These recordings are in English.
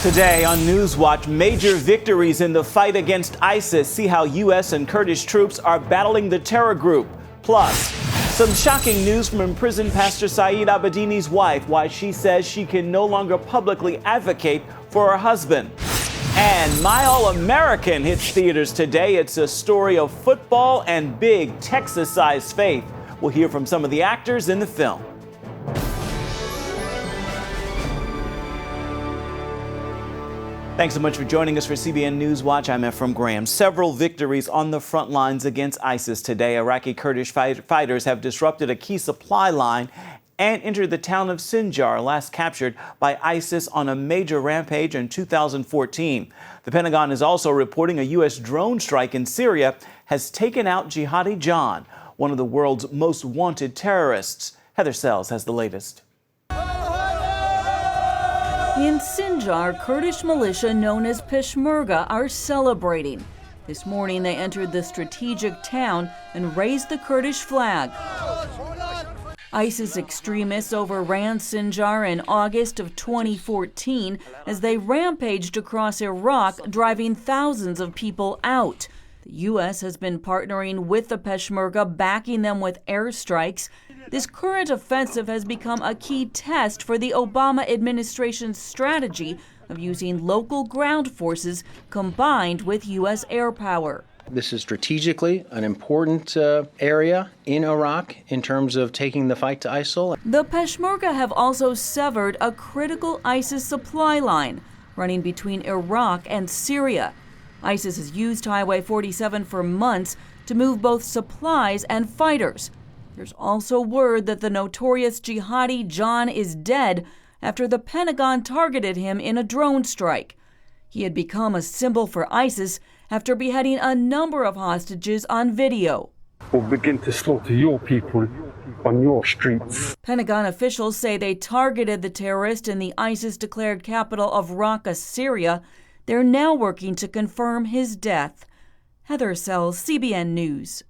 Today on NewsWatch, major victories in the fight against ISIS. See how U.S. and Kurdish troops are battling the terror group. Plus, some shocking news from imprisoned Pastor Saeed Abedini's wife, why she says she can no longer publicly advocate for her husband. And My All-American hits theaters today. It's a story of football and big Texas-sized faith. We'll hear from some of the actors in the film. Thanks so much for joining us for CBN NewsWatch. I'm Ephraim Graham. Several victories on the front lines against ISIS today. Iraqi Kurdish fighters have disrupted a key supply line and entered the town of Sinjar, last captured by ISIS on a major rampage in 2014. The Pentagon is also reporting a U.S. drone strike in Syria has taken out Jihadi John, one of the world's most wanted terrorists. Heather Sells has the latest. In Sinjar, Kurdish militia known as Peshmerga are celebrating. This morning they entered the strategic town and raised the Kurdish flag. ISIS extremists overran Sinjar in August of 2014 as they rampaged across Iraq, driving thousands of people out. The U.S. has been partnering with the Peshmerga, backing them with airstrikes. This current offensive has become a key test for the Obama administration's strategy of using local ground forces combined with U.S. air power. This is strategically an important area in Iraq in terms of taking the fight to ISIL. The Peshmerga have also severed a critical ISIS supply line running between Iraq and Syria. ISIS has used Highway 47 for months to move both supplies and fighters. There's also word that the notorious Jihadi John is dead after the Pentagon targeted him in a drone strike. He had become a symbol for ISIS after beheading a number of hostages on video. We'll begin to slaughter your people on your streets. Pentagon officials say they targeted the terrorist in the ISIS-declared capital of Raqqa, Syria. They're now working to confirm his death. Heather Sells, CBN News.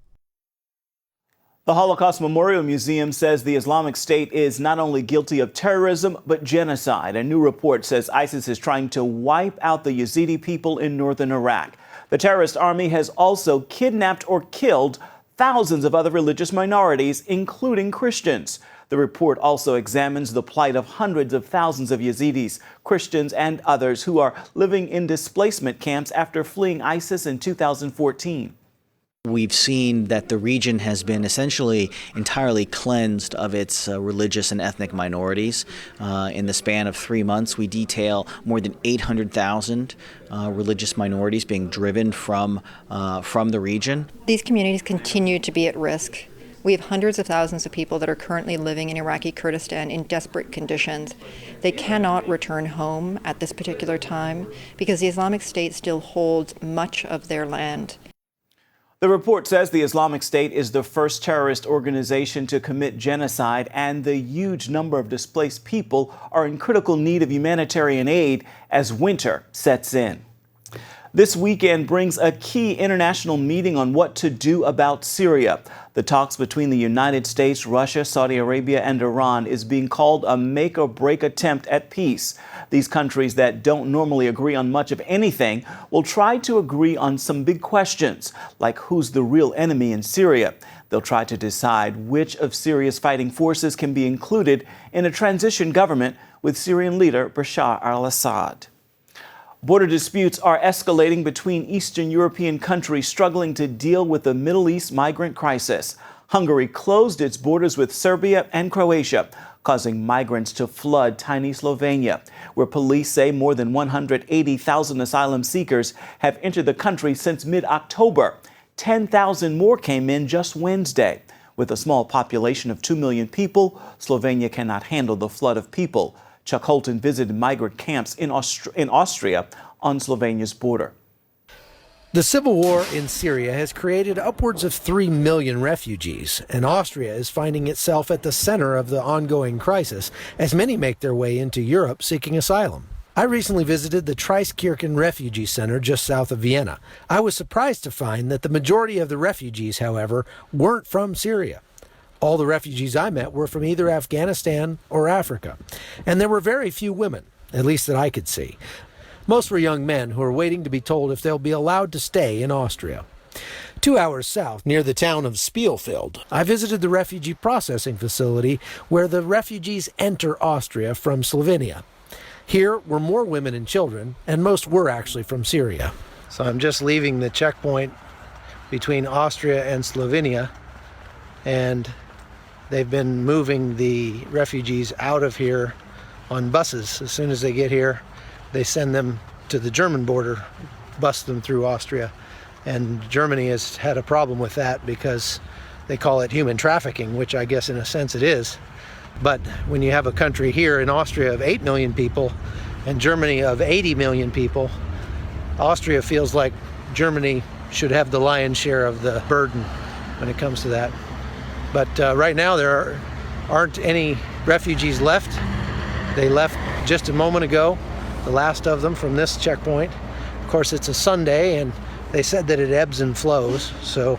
The Holocaust Memorial Museum says the Islamic State is not only guilty of terrorism, but genocide. A new report says ISIS is trying to wipe out the Yazidi people in northern Iraq. The terrorist army has also kidnapped or killed thousands of other religious minorities, including Christians. The report also examines the plight of hundreds of thousands of Yazidis, Christians, and others who are living in displacement camps after fleeing ISIS in 2014. We've seen that the region has been essentially entirely cleansed of its religious and ethnic minorities. In the span of 3 months, we detail more than 800,000 religious minorities being driven from the region. These communities continue to be at risk. We have hundreds of thousands of people that are currently living in Iraqi Kurdistan in desperate conditions. They cannot return home at this particular time because the Islamic State still holds much of their land. The report says the Islamic State is the first terrorist organization to commit genocide, and the huge number of displaced people are in critical need of humanitarian aid as winter sets in. This weekend brings a key international meeting on what to do about Syria. The talks between the United States, Russia, Saudi Arabia, and Iran is being called a make-or-break attempt at peace. These countries that don't normally agree on much of anything will try to agree on some big questions, like who's the real enemy in Syria. They'll try to decide which of Syria's fighting forces can be included in a transition government with Syrian leader Bashar al-Assad. Border disputes are escalating between Eastern European countries struggling to deal with the Middle East migrant crisis. Hungary closed its borders with Serbia and Croatia, causing migrants to flood tiny Slovenia, where police say more than 180,000 asylum seekers have entered the country since mid-October. 10,000 more came in just Wednesday. With a small population of 2 million people, Slovenia cannot handle the flood of people. Chuck Holton visited migrant camps in Austria on Slovenia's border. The civil war in Syria has created upwards of 3 million refugees, and Austria is finding itself at the center of the ongoing crisis as many make their way into Europe seeking asylum. I recently visited the Treiskirchen Refugee Center just south of Vienna. I was surprised to find that the majority of the refugees, however, weren't from Syria. All the refugees I met were from either Afghanistan or Africa, and there were very few women, at least that I could see. Most were young men who are waiting to be told if they'll be allowed to stay in Austria. 2 hours south, near the town of Spielfeld, I visited the refugee processing facility where the refugees enter Austria from Slovenia. Here were more women and children, and most were actually from Syria. So I'm just leaving the checkpoint between Austria and Slovenia, and they've been moving the refugees out of here on buses. As soon as they get here, they send them to the German border, bus them through Austria. And Germany has had a problem with that because they call it human trafficking, which I guess in a sense it is. But when you have a country here in Austria of 8 million people and Germany of 80 million people, Austria feels like Germany should have the lion's share of the burden when it comes to that. But right now there aren't any refugees left. They left just a moment ago, the last of them from this checkpoint. Of course, it's a Sunday, and they said that it ebbs and flows, so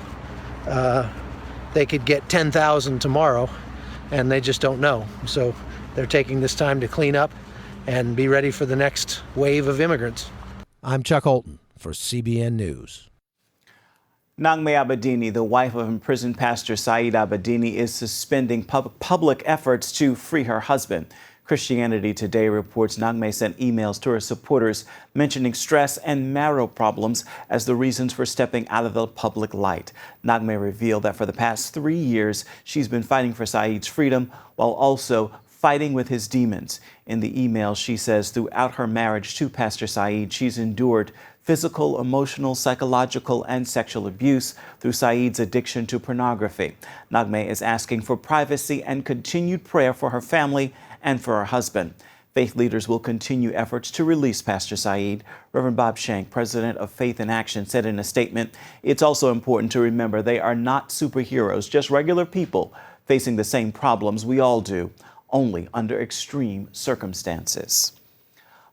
they could get 10,000 tomorrow, and they just don't know. So they're taking this time to clean up and be ready for the next wave of immigrants. I'm Chuck Holton for CBN News. Nangme Abedini, the wife of imprisoned Pastor Saeed Abedini, is suspending public efforts to free her husband. Christianity Today reports Nangme sent emails to her supporters mentioning stress and marital problems as the reasons for stepping out of the public light. Nangme revealed that for the past 3 years, she's been fighting for Saeed's freedom while also fighting with his demons. In the email, she says throughout her marriage to Pastor Saeed, she's endured physical, emotional, psychological, and sexual abuse through Saeed's addiction to pornography. Nangme is asking for privacy and continued prayer for her family and for her husband. Faith leaders will continue efforts to release Pastor Saeed. Reverend Bob Shank, president of Faith in Action, said in a statement, "It's also important to remember they are not superheroes, just regular people facing the same problems we all do, only under extreme circumstances."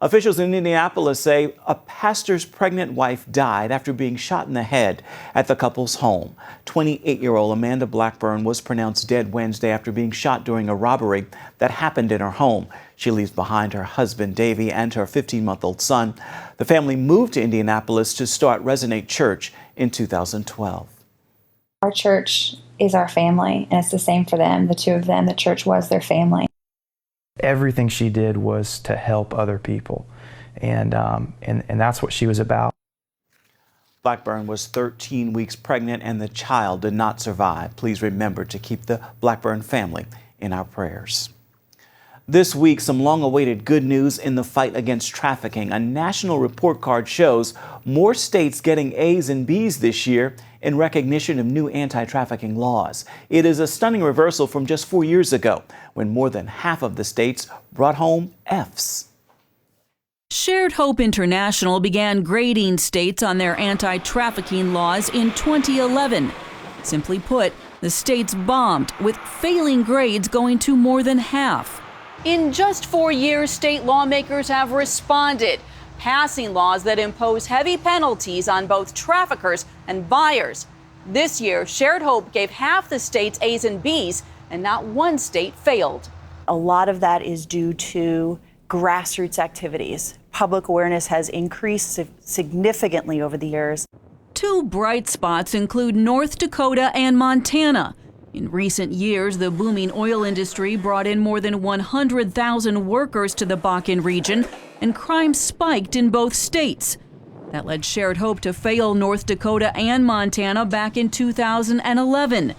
Officials in Indianapolis say a pastor's pregnant wife died after being shot in the head at the couple's home. 28-year-old Amanda Blackburn was pronounced dead Wednesday after being shot during a robbery that happened in her home. She leaves behind her husband, Davey, and her 15-month-old son. The family moved to Indianapolis to start Resonate Church in 2012. Our church is our family, and it's the same for them. The two of them, the church was their family. Everything she did was to help other people, and that's what she was about. Blackburn was 13 weeks pregnant, and the child did not survive. Please remember to keep the Blackburn family in our prayers. This week, some long-awaited good news in the fight against trafficking. A national report card shows more states getting A's and B's this year in recognition of new anti-trafficking laws. It is a stunning reversal from just 4 years ago, when more than half of the states brought home F's. Shared Hope International began grading states on their anti-trafficking laws in 2011. Simply put, the states bombed, with failing grades going to more than half. In just 4 years, state lawmakers have responded, passing laws that impose heavy penalties on both traffickers and buyers. This year, Shared Hope gave half the states A's and B's, and not one state failed. A lot of that is due to grassroots activities. Public awareness has increased significantly over the years. Two bright spots include North Dakota and Montana. In recent years, the booming oil industry brought in more than 100,000 workers to the Bakken region, and crime spiked in both states. That led Shared Hope to fail North Dakota and Montana back in 2011.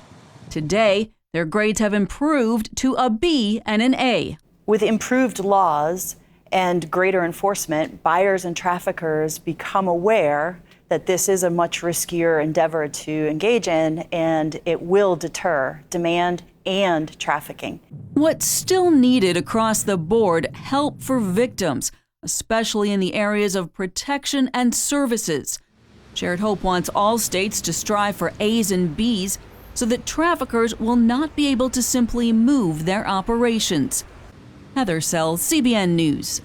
Today, their grades have improved to a B and an A. With improved laws and greater enforcement, buyers and traffickers become aware that this is a much riskier endeavor to engage in, and it will deter demand and trafficking. What's still needed across the board, help for victims, especially in the areas of protection and services. Shared Hope wants all states to strive for A's and B's so that traffickers will not be able to simply move their operations. Heather Sells, CBN News.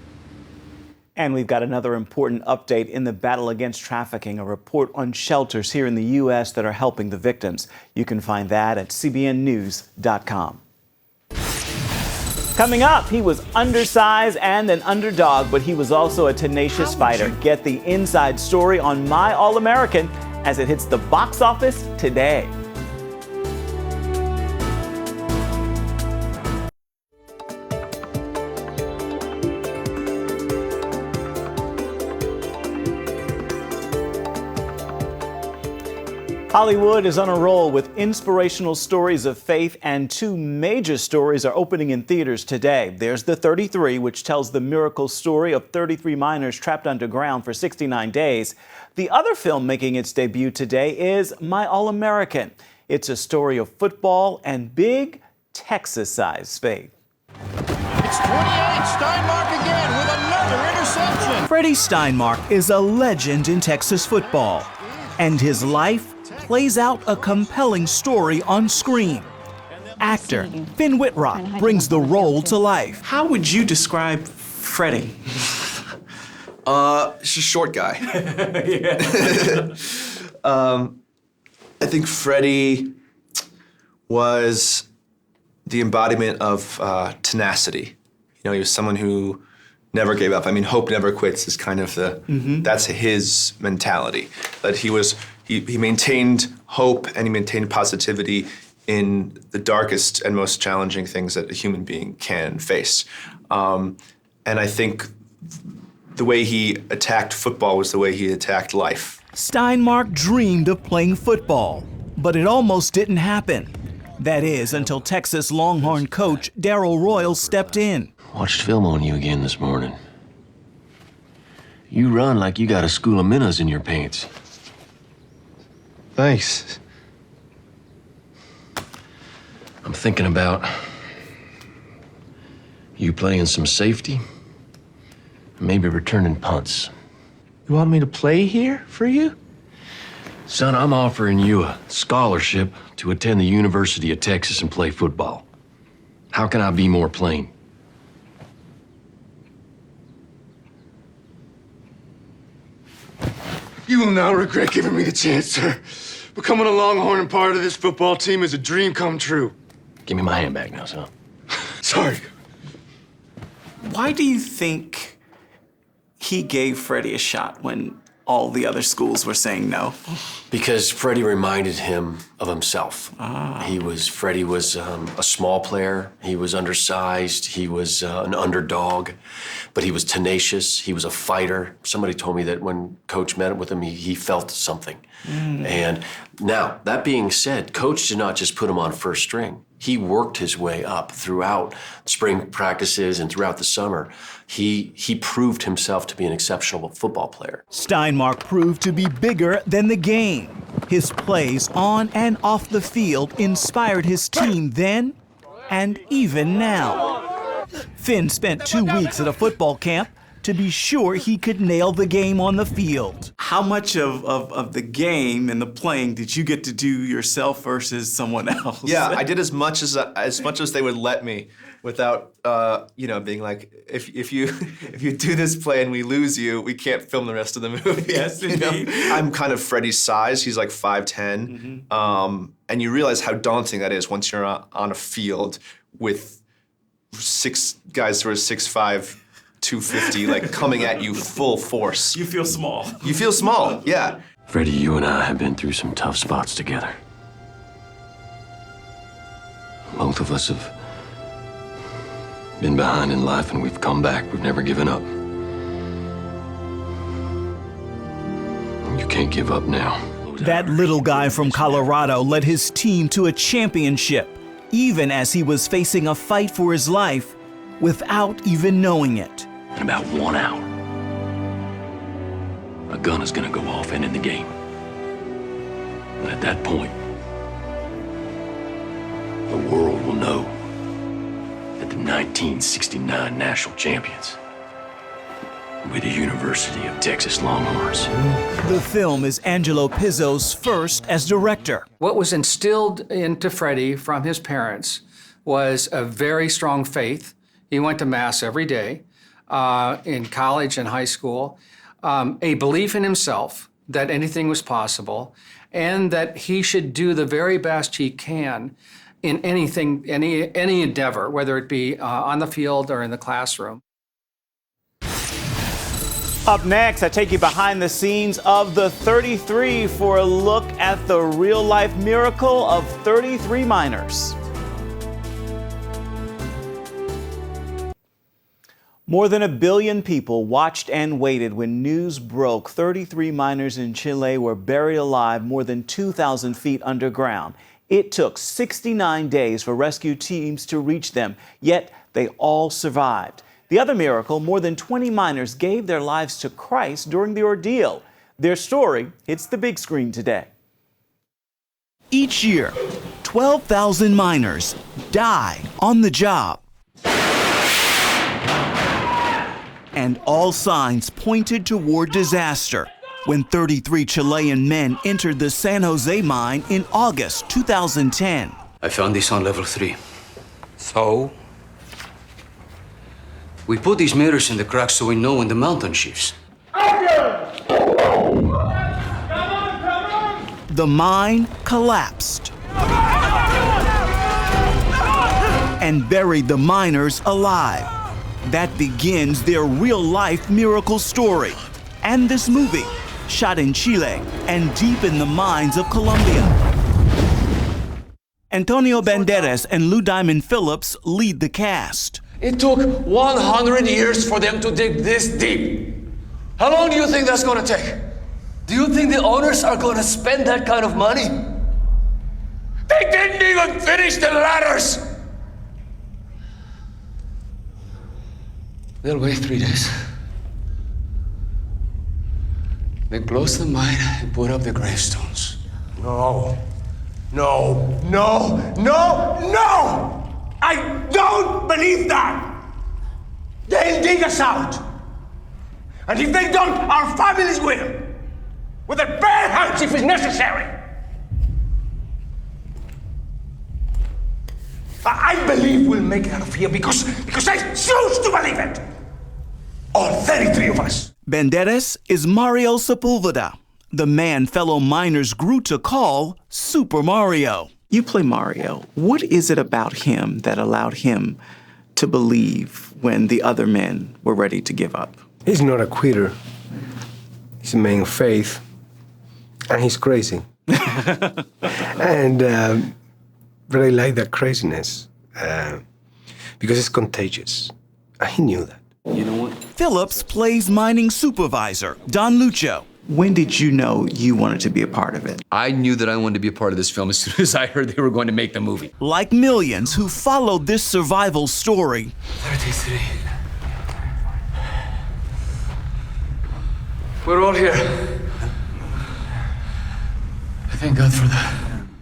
And we've got another important update in the battle against trafficking, a report on shelters here in the U.S. that are helping the victims. You can find that at cbnnews.com. Coming up, he was undersized and an underdog, but he was also a tenacious fighter. Get the inside story on My All-American as it hits the box office today. Hollywood is on a roll with inspirational stories of faith, and two major stories are opening in theaters today. There's The 33, which tells the miracle story of 33 miners trapped underground for 69 days. The other film making its debut today is My All-American. It's a story of football and big Texas-sized faith. It's 28, Steinmark again with another interception. Freddie Steinmark is a legend in Texas football, and his life plays out a compelling story on screen. Actor Finn Whitrock brings the role to life. How would you describe Freddie? He's a short guy. I think Freddie was the embodiment of tenacity. You know, he was someone who never gave up. I mean, hope never quits is kind of that's his mentality. That he maintained hope and he maintained positivity in the darkest and most challenging things that a human being can face. And I think the way he attacked football was the way he attacked life. Steinmark dreamed of playing football, but it almost didn't happen. That is, until Texas Longhorn coach Darryl Royals stepped in. Watched film on you again this morning. You run like you got a school of minnows in your pants. Thanks. I'm thinking about you playing some safety, maybe returning punts. You want me to play here for you? Son, I'm offering you a scholarship to attend the University of Texas and play football. How can I be more plain? You will now regret giving me the chance, sir. Becoming a Longhorn and part of this football team is a dream come true. Give me my hand back now, son. Sorry. Why do you think he gave Freddie a shot when all the other schools were saying no? Because Freddie reminded him of himself. Freddie was a small player. He was undersized. He was an underdog, but he was tenacious. He was a fighter. Somebody told me that when Coach met with him, he felt something. And now, that being said, Coach did not just put him on first string. He worked his way up throughout spring practices and throughout the summer. He proved himself to be an exceptional football player. Steinmark proved to be bigger than the game. His plays on and off the field inspired his team then and even now. Finn spent 2 weeks at a football camp to be sure he could nail the game on the field. How much of the game and the playing did you get to do yourself versus someone else? Yeah, I did as much as they would let me, without being like, if you do this play and we lose you, we can't film the rest of the movie. Yes, indeed. I'm kind of Freddie's size. He's like 5'10", and you realize how daunting that is once you're on a field with 6 guys who are 6'5". 250, like coming at you full force. You feel small. You feel small, yeah. Freddie, you and I have been through some tough spots together. Both of us have been behind in life and we've come back. We've never given up. You can't give up now. That little guy from Colorado led his team to a championship, even as he was facing a fight for his life without even knowing it. In about 1 hour, a gun is gonna go off and end the game. And at that point, the world will know that the 1969 national champions were the University of Texas Longhorns. The film is Angelo Pizzo's first as director. What was instilled into Freddie from his parents was a very strong faith. He went to Mass every day in college and high school, a belief in himself that anything was possible, and that he should do the very best he can in anything, any endeavor, whether it be on the field or in the classroom. Up next, I take you behind the scenes of the 33 for a look at the real-life miracle of 33 miners. More than 1 billion people watched and waited when news broke 33 miners in Chile were buried alive more than 2,000 feet underground. It took 69 days for rescue teams to reach them, yet they all survived. The other miracle, more than 20 miners gave their lives to Christ during the ordeal. Their story hits the big screen today. Each year, 12,000 miners die on the job. And all signs pointed toward disaster when 33 Chilean men entered the San Jose mine in August 2010. I found this on level 3. So, we put these mirrors in the cracks so we know when the mountain shifts. The mine collapsed and buried the miners alive. That begins their real-life miracle story. And this movie, shot in Chile and deep in the mines of Colombia. Antonio Banderas and Lou Diamond Phillips lead the cast. It took 100 years for them to dig this deep. How long do you think that's gonna take? Do you think the owners are gonna spend that kind of money? They didn't even finish the ladders! They'll wait 3 days. They close the mine and put up the gravestones. No. No, no, no, no! I don't believe that! They'll dig us out. And if they don't, our families will. With their bare hands if it's necessary. I believe we'll make it out of here because I choose to believe it. All 33 of us. Banderas is Mario Sepulveda, the man fellow miners grew to call Super Mario. You play Mario. What is it about him that allowed him to believe when the other men were ready to give up? He's not a quitter. He's a man of faith. And he's crazy. But I like that craziness because it's contagious. And he knew that. You know what? Phillips plays mining supervisor Don Lucho. When did you know you wanted to be a part of it? I knew that I wanted to be a part of this film as soon as I heard they were going to make the movie. Like millions who followed this survival story, 33. We're all here. Thank God for that.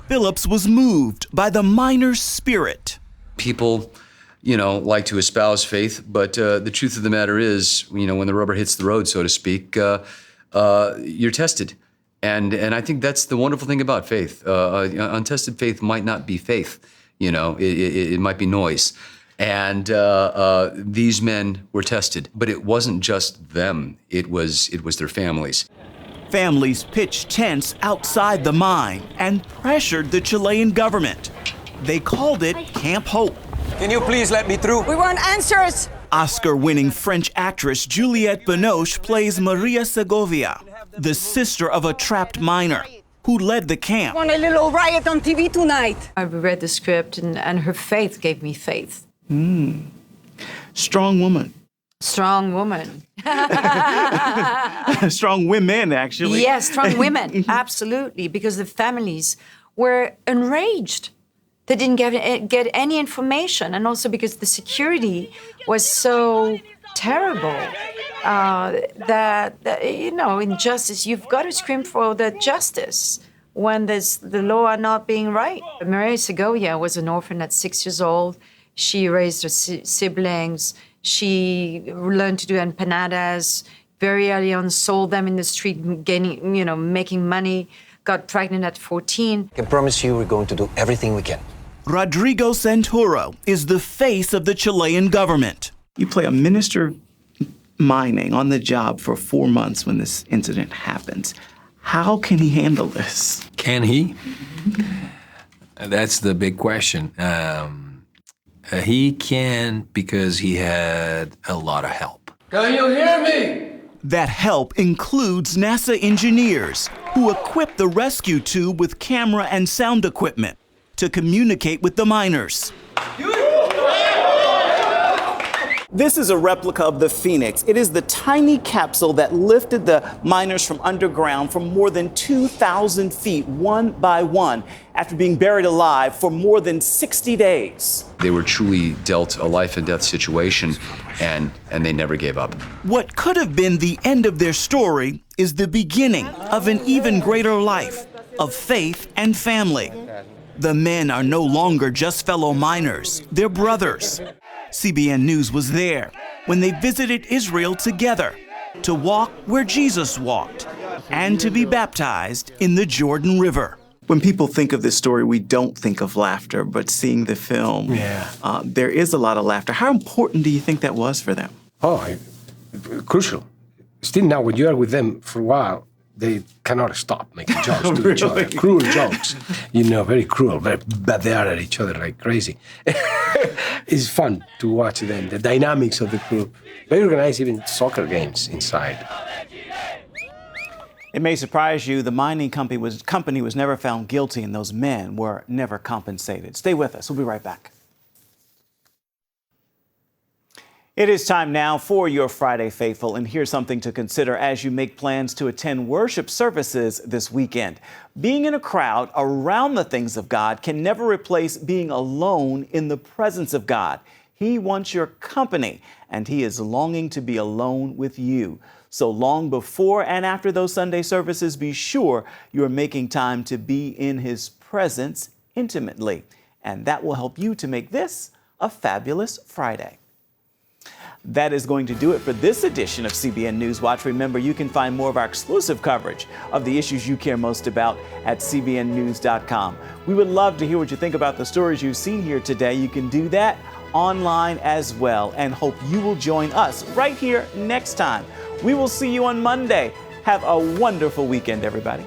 Phillips was moved by the miner's spirit. People, like to espouse faith, but the truth of the matter is, when the rubber hits the road, so to speak, you're tested. And I think that's the wonderful thing about faith. Untested faith might not be faith, it might be noise. And these men were tested, but it wasn't just them, it was their families. Families pitched tents outside the mine and pressured the Chilean government. They called it Camp Hope. Can you please let me through? We want answers. Oscar-winning French actress Juliette Binoche plays Maria Segovia, the sister of a trapped miner who led the camp. Want a little riot on TV tonight. I read the script and her faith gave me faith. Strong woman. Strong woman. Strong women, actually. Yes, strong women, absolutely, because the families were enraged. They didn't get any information, and also because the security was so terrible that injustice, you've got to scream for the justice when the law are not being right. Maria Segovia was an orphan at 6 years old. She raised her siblings. She learned to do empanadas very early on, sold them in the street, making money, got pregnant at 14. I can promise you we're going to do everything we can. Rodrigo Santoro is the face of the Chilean government. You play a minister mining on the job for 4 months when this incident happens. How can he handle this? Can he? That's the big question. He can because he had a lot of help. Can you hear me? That help includes NASA engineers who equipped the rescue tube with camera and sound equipment to communicate with the miners. This is a replica of the Phoenix. It is the tiny capsule that lifted the miners from underground from more than 2,000 feet, one by one, after being buried alive for more than 60 days. They were truly dealt a life and death situation, and they never gave up. What could have been the end of their story is the beginning of an even greater life of faith and family. The men are no longer just fellow miners, they're brothers. CBN News was there when they visited Israel together to walk where Jesus walked and to be baptized in the Jordan River. When people think of this story, we don't think of laughter, but seeing the film, there is a lot of laughter. How important do you think that was for them? Crucial. Still now, when you are with them for a while, they cannot stop making jokes to each other. Cruel jokes. Very cruel, but they are at each other like crazy. It's fun to watch them, the dynamics of the group. They organize even soccer games inside. It may surprise you, the mining company was never found guilty and those men were never compensated. Stay with us. We'll be right back. It is time now for your Friday Faithful, and here's something to consider as you make plans to attend worship services this weekend. Being in a crowd around the things of God can never replace being alone in the presence of God. He wants your company, and He is longing to be alone with you. So long before and after those Sunday services, be sure you're making time to be in His presence intimately, and that will help you to make this a fabulous Friday. That is going to do it for this edition of CBN NewsWatch. Remember, you can find more of our exclusive coverage of the issues you care most about at cbnnews.com. We would love to hear what you think about the stories you've seen here today. You can do that online as well, and hope you will join us right here next time. We will see you on Monday. Have a wonderful weekend, everybody.